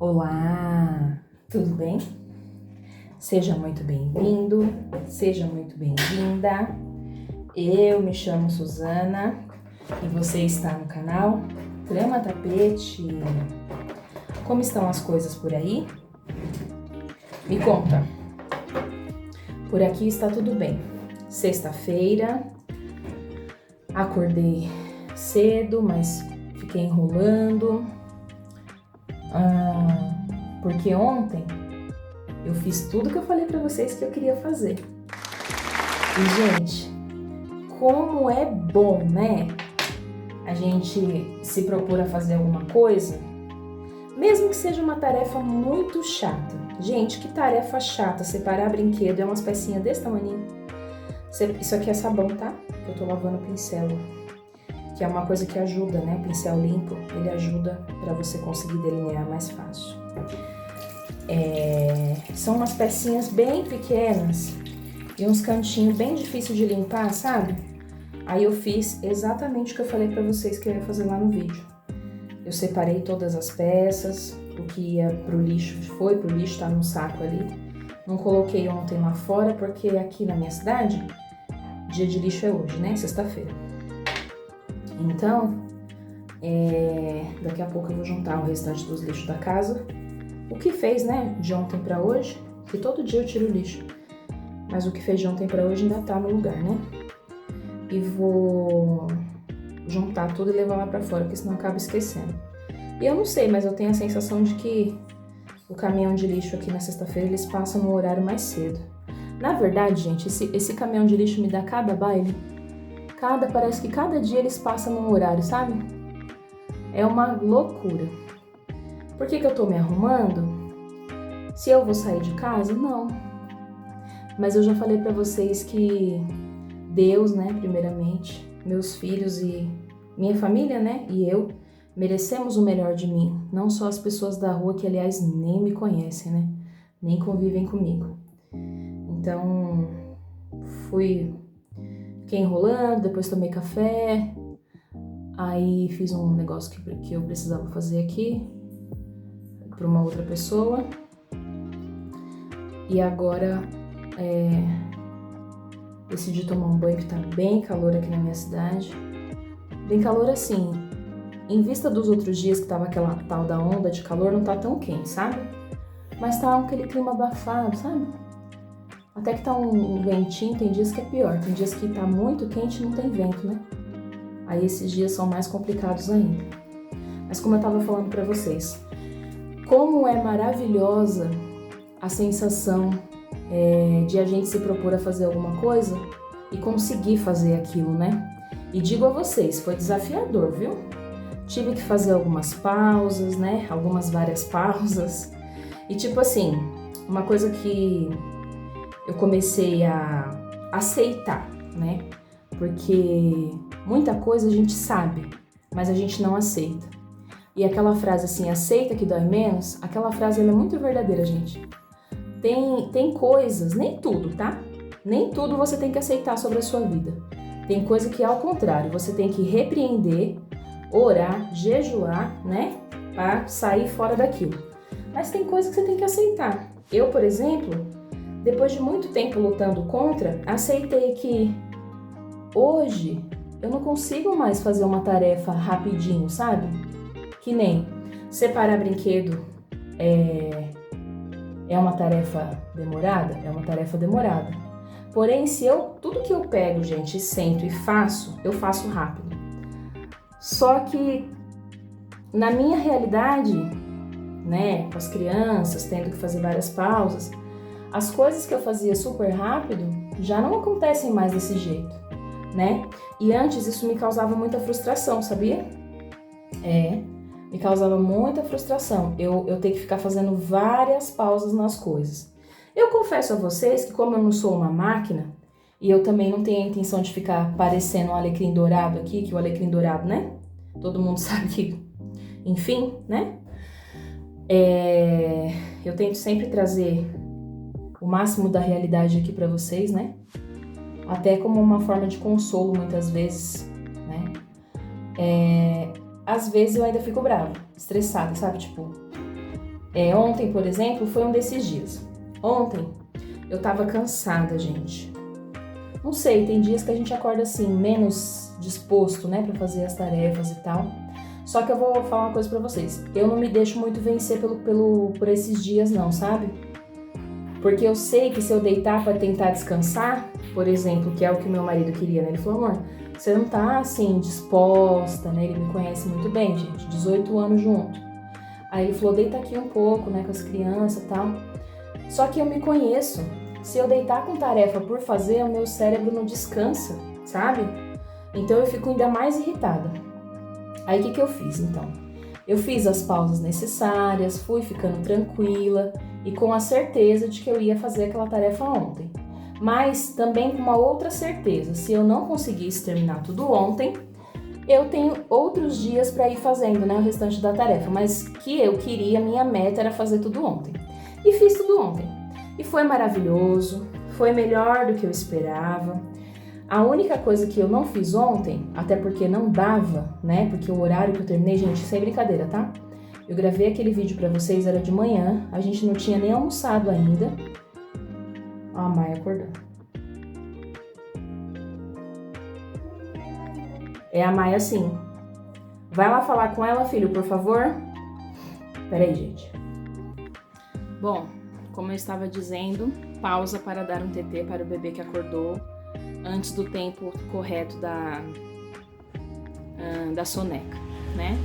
Olá, tudo bem? Seja muito bem-vindo, seja muito bem-vinda. Eu me chamo Suzana e você está no canal Trama Tapete. Como estão as coisas por aí? Me conta. Por aqui está tudo bem. Sexta-feira, acordei cedo, mas fiquei enrolando. Porque ontem eu fiz tudo que eu falei pra vocês que eu queria fazer. E, gente, como é bom, né? A gente se propor a fazer alguma coisa, mesmo que seja uma tarefa muito chata. Gente, que tarefa chata, separar brinquedo, é umas pecinhas desse tamanho. Isso aqui é sabão, tá? Eu tô lavando o pincel, que é uma coisa que ajuda, né? O pincel limpo, ele ajuda pra você conseguir delinear mais fácil. São umas pecinhas bem pequenas e uns cantinhos bem difíceis de limpar, sabe? Aí eu fiz exatamente o que eu falei pra vocês que eu ia fazer lá no vídeo. Eu separei todas as peças, o que ia pro lixo foi pro lixo, tá num saco ali. Não coloquei ontem lá fora porque aqui na minha cidade, dia de lixo é hoje, né? Sexta-feira. Então, daqui a pouco eu vou juntar o restante dos lixos da casa. O que fez, né, de ontem pra hoje, que todo dia eu tiro o lixo, mas o que fez de ontem pra hoje ainda tá no lugar, né? E vou juntar tudo e levar lá pra fora, porque senão acaba esquecendo. E eu não sei, mas eu tenho a sensação de que o caminhão de lixo aqui na sexta-feira, eles passam no horário mais cedo. Na verdade, gente, esse caminhão de lixo me dá cada baile. Parece que cada dia eles passam num horário, sabe? É uma loucura. Por que eu tô me arrumando? Se eu vou sair de casa? Não. Mas eu já falei pra vocês que Deus, né, primeiramente, meus filhos e minha família, né, e eu, merecemos o melhor de mim. Não só as pessoas da rua, que aliás nem me conhecem, né, nem convivem comigo. Então, fiquei enrolando, depois tomei café, aí fiz um negócio que eu precisava fazer aqui, para uma outra pessoa. E agora decidi tomar um banho, que tá bem calor aqui na minha cidade. Bem calor assim, em vista dos outros dias que tava aquela tal da onda de calor, não tá tão quente, sabe? Mas tá aquele clima abafado, sabe? Até que tá um ventinho, tem dias que é pior. Tem dias que tá muito quente e não tem vento, né? Aí esses dias são mais complicados ainda. Mas como eu tava falando pra vocês, como é maravilhosa a sensação de a gente se propor a fazer alguma coisa e conseguir fazer aquilo, né? E digo a vocês, foi desafiador, viu? Tive que fazer algumas pausas, né? Várias pausas. E tipo assim, uma coisa que eu comecei a aceitar, né? Porque muita coisa a gente sabe, mas a gente não aceita. E aquela frase assim, aceita que dói menos, aquela frase ela é muito verdadeira, gente. Tem coisas, nem tudo, tá? Nem tudo você tem que aceitar sobre a sua vida. Tem coisa que, ao contrário, você tem que repreender, orar, jejuar, né? Pra sair fora daquilo. Mas tem coisa que você tem que aceitar. Eu, por exemplo, depois de muito tempo lutando contra, aceitei que hoje eu não consigo mais fazer uma tarefa rapidinho, sabe? Que nem separar brinquedo é uma tarefa demorada? É uma tarefa demorada. Porém, tudo que eu pego, gente, sento e faço, eu faço rápido. Só que na minha realidade, né, com as crianças, tendo que fazer várias pausas, as coisas que eu fazia super rápido já não acontecem mais desse jeito, né? E antes isso me causava muita frustração, sabia? Me causava muita frustração. Eu ter que ficar fazendo várias pausas nas coisas. Eu confesso a vocês que, como eu não sou uma máquina, e eu também não tenho a intenção de ficar parecendo um alecrim dourado aqui, que o alecrim dourado, né? Todo mundo sabe que, enfim, né? Eu tento sempre trazer o máximo da realidade aqui pra vocês, né? Até como uma forma de consolo, muitas vezes, né? Às vezes eu ainda fico brava, estressada, sabe? Tipo, Ontem, por exemplo, foi um desses dias. Ontem eu tava cansada, gente. Não sei, tem dias que a gente acorda assim, menos disposto, né, pra fazer as tarefas e tal. Só que eu vou falar uma coisa pra vocês. Eu não me deixo muito vencer por esses dias não, sabe? Porque eu sei que se eu deitar pra tentar descansar, por exemplo, que é o que meu marido queria, né? Ele falou, amor, você não tá assim, disposta, né? Ele me conhece muito bem, gente, 18 anos junto. Aí ele falou, deita aqui um pouco, né, com as crianças e tal. Só que eu me conheço. Se eu deitar com tarefa por fazer, o meu cérebro não descansa, sabe? Então eu fico ainda mais irritada. Aí o que eu fiz, então? Eu fiz as pausas necessárias, fui ficando tranquila e com a certeza de que eu ia fazer aquela tarefa ontem. Mas também com uma outra certeza, se eu não conseguisse terminar tudo ontem, eu tenho outros dias para ir fazendo, né, o restante da tarefa, mas que eu queria, minha meta era fazer tudo ontem. E fiz tudo ontem. E foi maravilhoso, foi melhor do que eu esperava. A única coisa que eu não fiz ontem, até porque não dava, né, porque o horário que eu terminei, gente, sem brincadeira, tá? Eu gravei aquele vídeo pra vocês, era de manhã, a gente não tinha nem almoçado ainda. Ó, a Maia acordando. É a Maia sim. Vai lá falar com ela, filho, por favor. Peraí, gente. Bom, como eu estava dizendo, pausa para dar um TT para o bebê que acordou antes do tempo correto da soneca, né?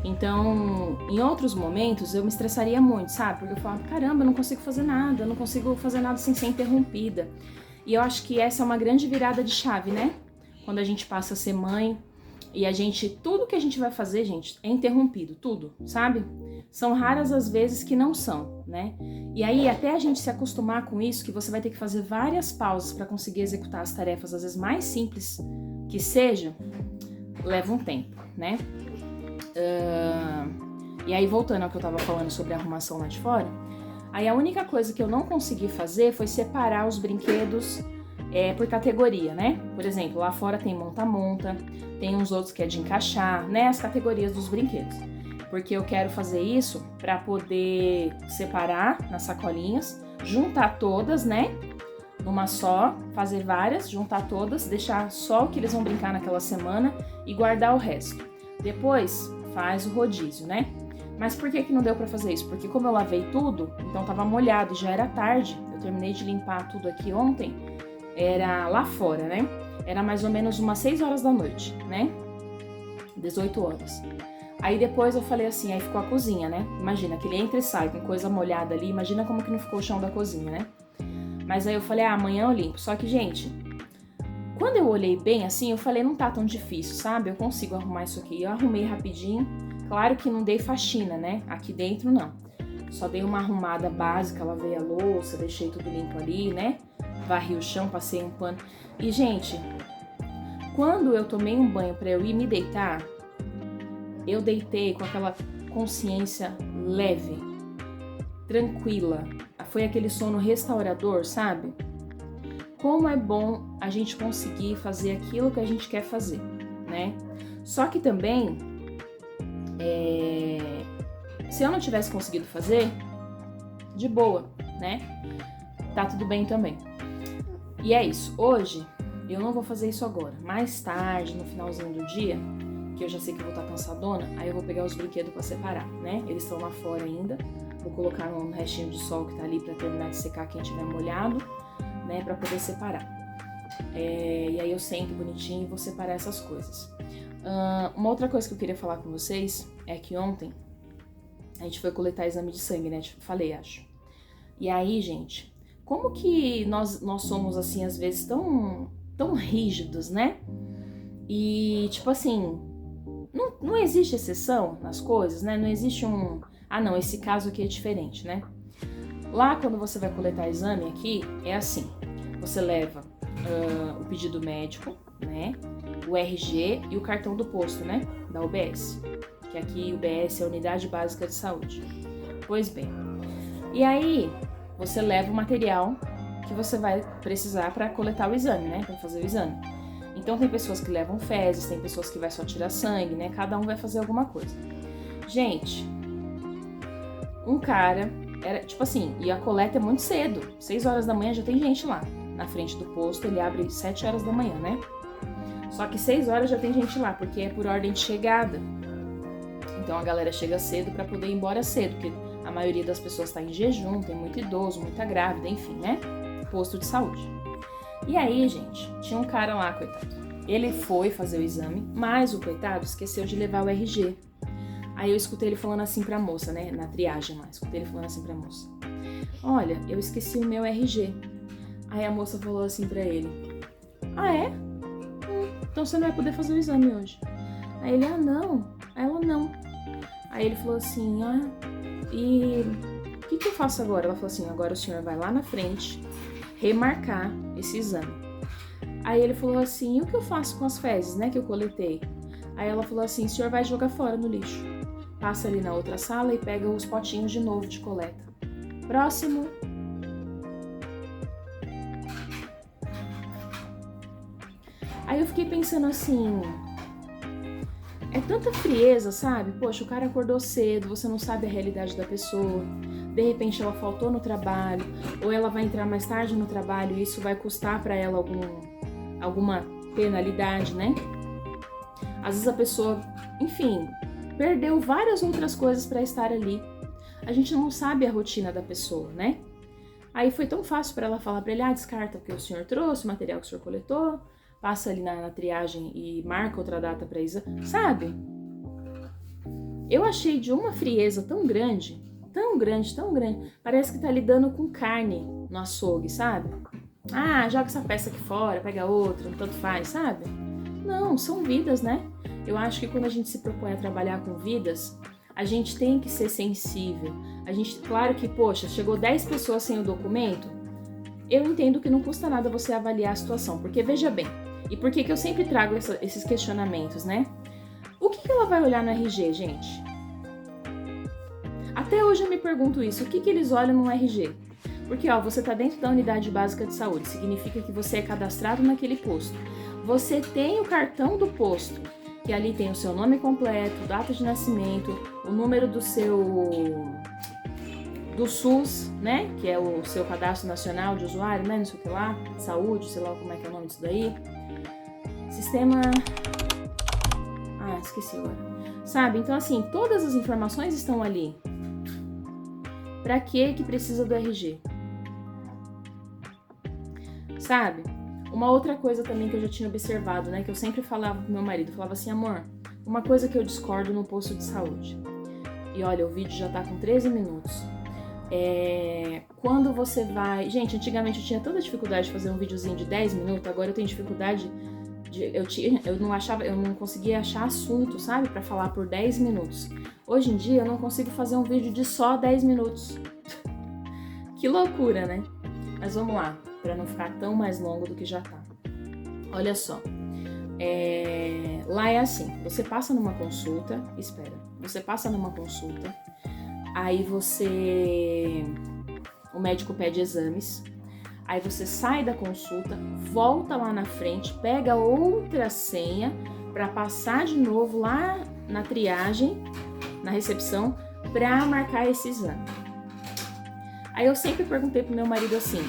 Então, em outros momentos eu me estressaria muito, sabe? Porque eu falava, caramba, eu não consigo fazer nada, eu não consigo fazer nada sem ser interrompida. E eu acho que essa é uma grande virada de chave, né? Quando a gente passa a ser mãe e tudo que a gente vai fazer, gente, é interrompido, tudo, sabe? São raras as vezes que não são, né? E aí, até a gente se acostumar com isso, que você vai ter que fazer várias pausas para conseguir executar as tarefas, às vezes mais simples que seja, leva um tempo, né? E aí, voltando ao que eu tava falando sobre a arrumação lá de fora, aí a única coisa que eu não consegui fazer foi separar os brinquedos por categoria, né? Por exemplo, lá fora tem monta-monta, tem uns outros que é de encaixar, né? As categorias dos brinquedos. Porque eu quero fazer isso para poder separar nas sacolinhas, juntar todas, né? Numa só, fazer várias, juntar todas, deixar só o que eles vão brincar naquela semana e guardar o resto. Depois faz o rodízio, né? Mas por que não deu para fazer isso? Porque como eu lavei tudo, então tava molhado e já era tarde. Eu terminei de limpar tudo aqui ontem, era lá fora, né? Era mais ou menos umas 6 horas da noite, né? 18 horas. Aí depois eu falei assim, aí ficou a cozinha, né? Imagina, que ele entra e sai com coisa molhada ali, imagina como que não ficou o chão da cozinha, né? Mas aí eu falei, amanhã eu limpo. Só que, gente, quando eu olhei bem assim, eu falei, não tá tão difícil, sabe? Eu consigo arrumar isso aqui. Eu arrumei rapidinho. Claro que não dei faxina, né? Aqui dentro, não. Só dei uma arrumada básica, lavei a louça, deixei tudo limpo ali, né? Varri o chão, passei um pano. E, gente, quando eu tomei um banho pra eu ir me deitar, eu deitei com aquela consciência leve, tranquila. Foi aquele sono restaurador, sabe? Como é bom a gente conseguir fazer aquilo que a gente quer fazer, né? Só que também, se eu não tivesse conseguido fazer, de boa, né? Tá tudo bem também. E é isso. Hoje, eu não vou fazer isso agora. Mais tarde, no finalzinho do dia, que eu já sei que eu vou estar cansadona, aí eu vou pegar os brinquedos pra separar, né? Eles estão lá fora ainda. Vou colocar no restinho de sol que tá ali pra terminar de secar quem tiver molhado, né? Pra poder separar. E aí eu sento bonitinho e vou separar essas coisas. Uma outra coisa que eu queria falar com vocês é que ontem a gente foi coletar exame de sangue, né? Tipo, falei, acho. E aí, gente, como que nós somos, assim, às vezes tão rígidos, né? E, tipo assim, não existe exceção nas coisas, né? Não existe não, esse caso aqui é diferente, né? Lá, quando você vai coletar exame aqui, é assim. Você leva o pedido médico, né? O RG e o cartão do posto, né? Da UBS. Que aqui, UBS é a Unidade Básica de Saúde. Pois bem. E aí, você leva o material que você vai precisar para coletar o exame, né? Para fazer o exame. Então, tem pessoas que levam fezes, tem pessoas que vai só tirar sangue, né? Cada um vai fazer alguma coisa. Gente, um cara, era tipo assim, e a coleta é muito cedo, 6 horas da manhã já tem gente lá, na frente do posto, ele abre 7 horas da manhã, né? Só que 6 horas já tem gente lá, porque é por ordem de chegada. Então a galera chega cedo para poder ir embora cedo, porque a maioria das pessoas está em jejum, tem muito idoso, muita grávida, enfim, né? Posto de saúde. E aí, gente, tinha um cara lá, coitado. Ele foi fazer o exame, mas o coitado esqueceu de levar o RG. Aí eu escutei ele falando assim pra moça, né? Na triagem lá, escutei ele falando assim pra moça. Olha, eu esqueci o meu RG. Aí a moça falou assim pra ele. Ah, é? Então você não vai poder fazer o exame hoje. Aí ele, não. Aí ela, não. Aí ele falou assim, e o que eu faço agora? Ela falou assim, agora o senhor vai lá na frente remarcar esse exame. Aí ele falou assim, e o que eu faço com as fezes, né, que eu coletei? Aí ela falou assim, o senhor vai jogar fora no lixo. Passa ali na outra sala e pega os potinhos de novo de coleta. Próximo. Aí eu fiquei pensando assim, é tanta frieza, sabe? Poxa, o cara acordou cedo, você não sabe a realidade da pessoa. De repente ela faltou no trabalho, ou ela vai entrar mais tarde no trabalho e isso vai custar para ela alguma penalidade, né? Às vezes a pessoa, enfim, perdeu várias outras coisas para estar ali. A gente não sabe a rotina da pessoa, né? Aí foi tão fácil para ela falar para ele, descarta o que o senhor trouxe, o material que o senhor coletou, passa ali na triagem e marca outra data para exame, sabe? Eu achei de uma frieza tão grande, tão grande, tão grande. Parece que tá lidando com carne no açougue, sabe? Joga essa peça aqui fora, pega outra, tanto faz, sabe? Não, são vidas, né? Eu acho que quando a gente se propõe a trabalhar com vidas, a gente tem que ser sensível. Claro que, poxa, chegou 10 pessoas sem o documento, eu entendo que não custa nada você avaliar a situação, porque veja bem, e por que eu sempre trago esses questionamentos, né? O que ela vai olhar no RG, gente? Até hoje eu me pergunto isso, o que eles olham no RG? Porque, você está dentro da unidade básica de saúde, significa que você é cadastrado naquele posto. Você tem o cartão do posto, que ali tem o seu nome completo, data de nascimento, o número do SUS, né? Que é o seu cadastro nacional de usuário, né? Não sei o que lá, saúde, sei lá como é que é o nome disso daí. Sistema... esqueci agora. Sabe? Então, assim, todas as informações estão ali. Pra que precisa do RG? Sabe? Uma outra coisa também que eu já tinha observado, né? Que eu sempre falava pro meu marido, falava assim, amor, uma coisa que eu discordo no posto de saúde. E olha, o vídeo já tá com 13 minutos. Quando você vai... Gente, antigamente eu tinha tanta dificuldade de fazer um videozinho de 10 minutos, agora eu tenho dificuldade eu não conseguia achar assunto, sabe? Pra falar por 10 minutos. Hoje em dia eu não consigo fazer um vídeo de só 10 minutos. Que loucura, né? Mas vamos lá, pra não ficar tão mais longo do que já tá. Olha só. Lá é assim, você passa numa consulta, você passa numa consulta, aí o médico pede exames, aí você sai da consulta, volta lá na frente, pega outra senha para passar de novo lá na triagem, na recepção, para marcar esse exame. Aí eu sempre perguntei pro meu marido assim,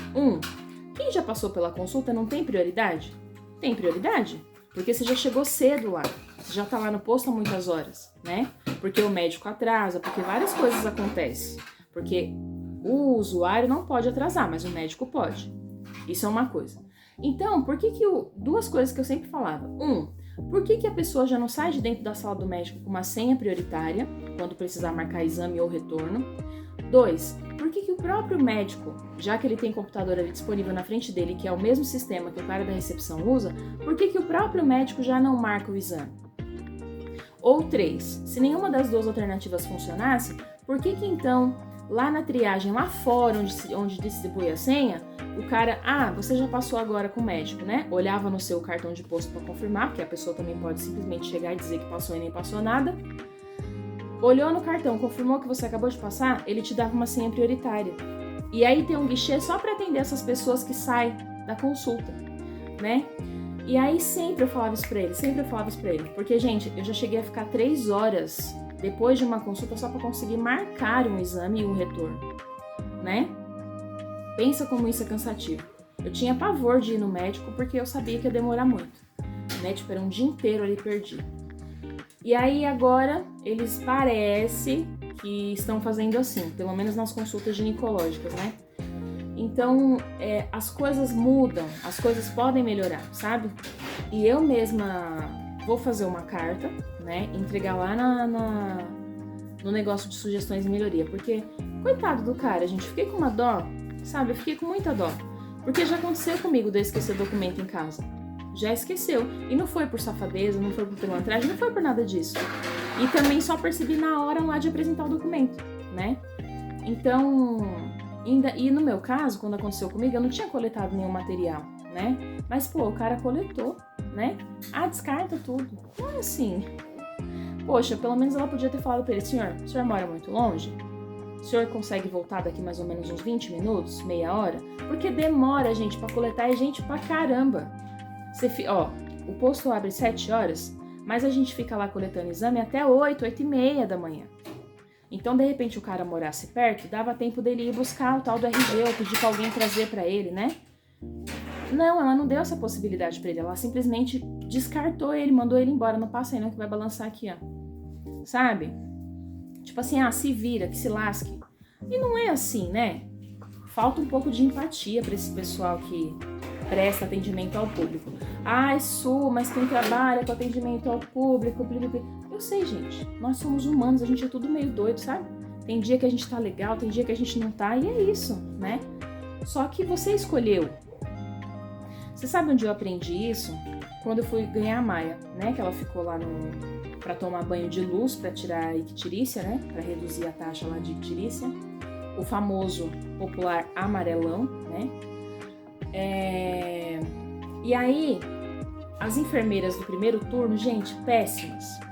quem já passou pela consulta não tem prioridade? Tem prioridade? Porque você já chegou cedo lá, você já tá lá no posto há muitas horas, né? Porque o médico atrasa, porque várias coisas acontecem. Porque o usuário não pode atrasar, mas o médico pode. Isso é uma coisa. Então, duas coisas que eu sempre falava. Por que a pessoa já não sai de dentro da sala do médico com uma senha prioritária, quando precisar marcar exame ou retorno? 2, por que o próprio médico, já que ele tem computador ali disponível na frente dele, que é o mesmo sistema que o cara da recepção usa, por que o próprio médico já não marca o exame? Ou 3, se nenhuma das duas alternativas funcionasse, por que então, lá na triagem, lá fora, onde distribui a senha, o cara, você já passou agora com o médico, né? Olhava no seu cartão de posto para confirmar, porque a pessoa também pode simplesmente chegar e dizer que passou e nem passou nada. Olhou no cartão, confirmou que você acabou de passar, ele te dava uma senha prioritária. E aí tem um guichê só para atender essas pessoas que saem da consulta, né? E aí sempre eu falava isso pra ele, porque, gente, eu já cheguei a ficar 3 horas depois de uma consulta só para conseguir marcar um exame e um retorno, né? Pensa como isso é cansativo. Eu tinha pavor de ir no médico porque eu sabia que ia demorar muito, né? Tipo, era um dia inteiro ali perdido. E aí agora eles parecem que estão fazendo assim, pelo menos nas consultas ginecológicas, né? Então, as coisas mudam, as coisas podem melhorar, sabe? E eu mesma vou fazer uma carta, né? Entregar lá no negócio de sugestões de melhoria. Porque, coitado do cara, gente, fiquei com uma dó, sabe? Eu fiquei com muita dó. Porque já aconteceu comigo de eu esquecer documento em casa. Já esqueceu. E não foi por safadeza, não foi por pilantragem, não foi por nada disso. E também só percebi na hora lá de apresentar o documento, né? Então... E no meu caso, quando aconteceu comigo, eu não tinha coletado nenhum material, né? Mas, pô, o cara coletou, né? Ah, descarta tudo. Não é assim. Poxa, pelo menos ela podia ter falado pra ele, senhor, o senhor mora muito longe? O senhor consegue voltar daqui mais ou menos uns 20 minutos, meia hora? Porque demora, gente, pra coletar é gente pra caramba. O posto abre 7 horas, mas a gente fica lá coletando exame até 8, 8 e meia da manhã. Então, de repente, o cara morasse perto, dava tempo dele ir buscar o tal do RG ou pedir pra alguém trazer pra ele, né? Não, ela não deu essa possibilidade pra ele. Ela simplesmente descartou ele, mandou ele embora. Não passa aí não que vai balançar aqui, ó. Sabe? Tipo assim, se vira, que se lasque. E não é assim, né? Falta um pouco de empatia pra esse pessoal que presta atendimento ao público. Ai, Su, mas quem trabalha com atendimento ao público... Eu sei, gente, nós somos humanos, a gente é tudo meio doido, sabe? Tem dia que a gente tá legal, tem dia que a gente não tá, e é isso, né? Só que você escolheu. Você sabe onde eu aprendi isso? Quando eu fui ganhar a Maia, né? Que ela ficou lá pra tomar banho de luz, pra tirar a ictirícia, né? Pra reduzir a taxa lá de ictirícia. O famoso popular amarelão, né? E aí, as enfermeiras do primeiro turno, gente,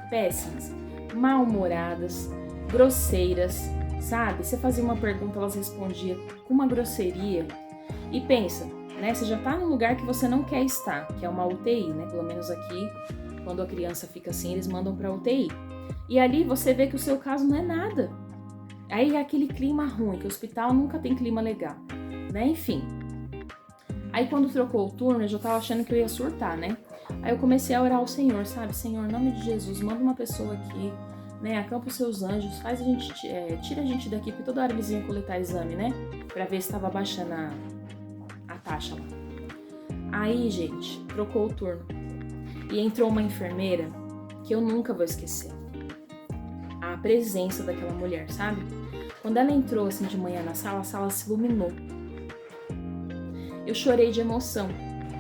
péssimas, mal-humoradas, grosseiras, sabe? Você fazia uma pergunta, elas respondiam com uma grosseria. E pensa, né? Você já tá num lugar que você não quer estar, que é uma UTI, né? Pelo menos aqui, quando a criança fica assim, eles mandam pra UTI. E ali você vê que o seu caso não é nada. Aí é aquele clima ruim, que o hospital nunca tem clima legal, né? Enfim. Aí quando trocou o turno, eu já tava achando que eu ia surtar, né? Aí eu comecei a orar ao Senhor, sabe? Senhor, em nome de Jesus, manda uma pessoa aqui, né? Acampa os seus anjos, faz a gente, tira a gente daqui, porque toda hora eles iam coletar exame, né? Pra ver se tava baixando a taxa lá. Aí, gente, trocou o turno. E entrou uma enfermeira que eu nunca vou esquecer. A presença daquela mulher, sabe? Quando ela entrou assim de manhã na sala, a sala se iluminou. Eu chorei de emoção.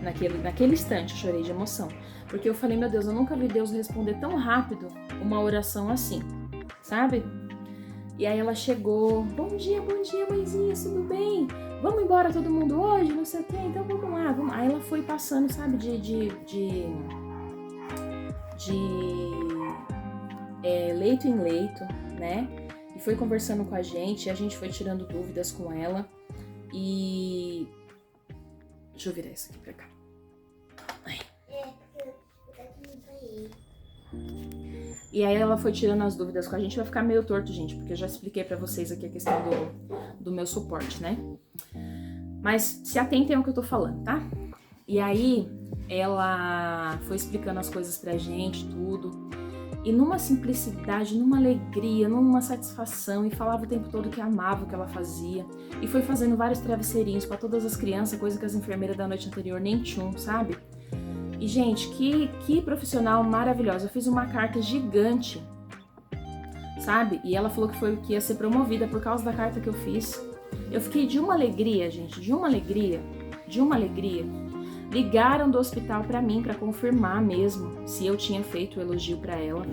Naquele instante eu chorei de emoção. Porque eu falei, meu Deus, eu nunca vi Deus responder tão rápido uma oração assim, sabe? E aí ela chegou, bom dia, mãezinha, tudo bem? Vamos embora todo mundo hoje, não sei o quê, então vamos lá. Aí ela foi passando, sabe, leito em leito, né? E foi conversando com a gente foi tirando dúvidas com ela. E... deixa eu virar isso aqui pra cá. E aí ela foi tirando as dúvidas com a gente, vai ficar meio torto, gente, porque eu já expliquei pra vocês aqui a questão do meu suporte, né? Mas se atentem ao que eu tô falando, tá? E aí ela foi explicando as coisas pra gente, tudo. E numa simplicidade, numa alegria, numa satisfação, e falava o tempo todo que amava o que ela fazia. E foi fazendo vários travesseirinhos pra todas as crianças, coisa que as enfermeiras da noite anterior nem tinham, sabe? E, gente, que profissional maravilhosa. Eu fiz uma carta gigante, sabe? E ela falou que ia ser promovida por causa da carta que eu fiz. Eu fiquei de uma alegria, gente, de uma alegria. Ligaram do hospital pra mim, pra confirmar mesmo se eu tinha feito o elogio pra ela.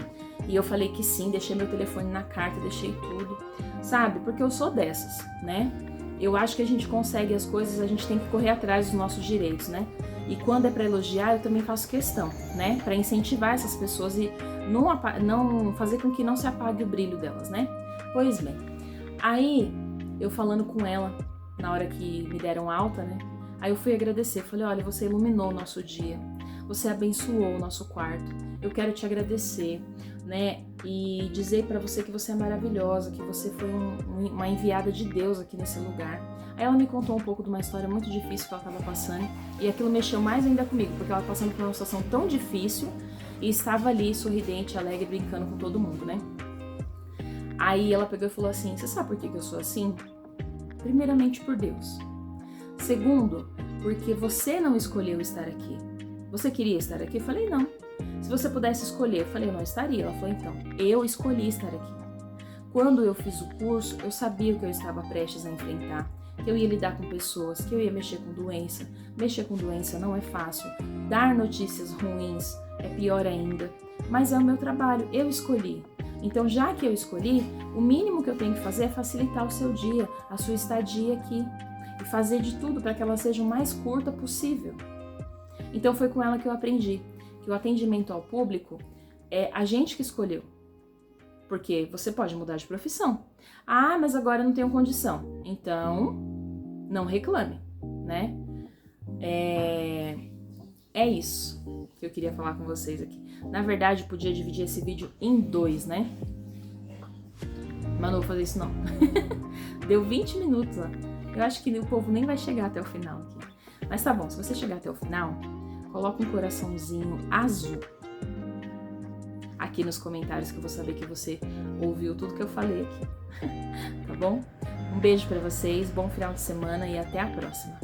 E eu falei que sim, deixei meu telefone na carta, deixei tudo, sabe? Porque eu sou dessas, né? Eu acho que a gente consegue as coisas, a gente tem que correr atrás dos nossos direitos, né? E quando é pra elogiar, eu também faço questão, né? Pra incentivar essas pessoas e não fazer com que não se apague o brilho delas, né? Pois bem, aí eu falando com ela, na hora que me deram alta, né? Aí eu fui agradecer, falei, olha, você iluminou o nosso dia, você abençoou o nosso quarto, eu quero te agradecer, né? E dizer pra você que você é maravilhosa, que você foi uma enviada de Deus aqui nesse lugar. Aí ela me contou um pouco de uma história muito difícil que ela estava passando, e aquilo mexeu mais ainda comigo, porque ela passando por uma situação tão difícil e estava ali sorridente, alegre, brincando com todo mundo, né? Aí ela pegou e falou assim: você sabe por que eu sou assim? Primeiramente por Deus. Segundo, porque você não escolheu estar aqui. Você queria estar aqui? Eu falei, não. Se você pudesse escolher, eu falei, eu não estaria. Ela falou, então, eu escolhi estar aqui. Quando eu fiz o curso, eu sabia o que eu estava prestes a enfrentar, que eu ia lidar com pessoas, que eu ia mexer com doença. Mexer com doença não é fácil. Dar notícias ruins é pior ainda. Mas é o meu trabalho, eu escolhi. Então, já que eu escolhi, o mínimo que eu tenho que fazer é facilitar o seu dia, a sua estadia aqui. E fazer de tudo para que ela seja o mais curta possível. Então, foi com ela que eu aprendi que o atendimento ao público é a gente que escolheu. Porque você pode mudar de profissão. Ah, mas agora eu não tenho condição. Então, não reclame, né? É isso que eu queria falar com vocês aqui. Na verdade, podia dividir esse vídeo em 2, né? Mas não vou fazer isso não. Deu 20 minutos lá. Eu acho que o povo nem vai chegar até o final aqui. Mas tá bom, se você chegar até o final, coloca um coraçãozinho azul aqui nos comentários, que eu vou saber que você ouviu tudo que eu falei aqui. Tá bom? Um beijo pra vocês, bom final de semana e até a próxima.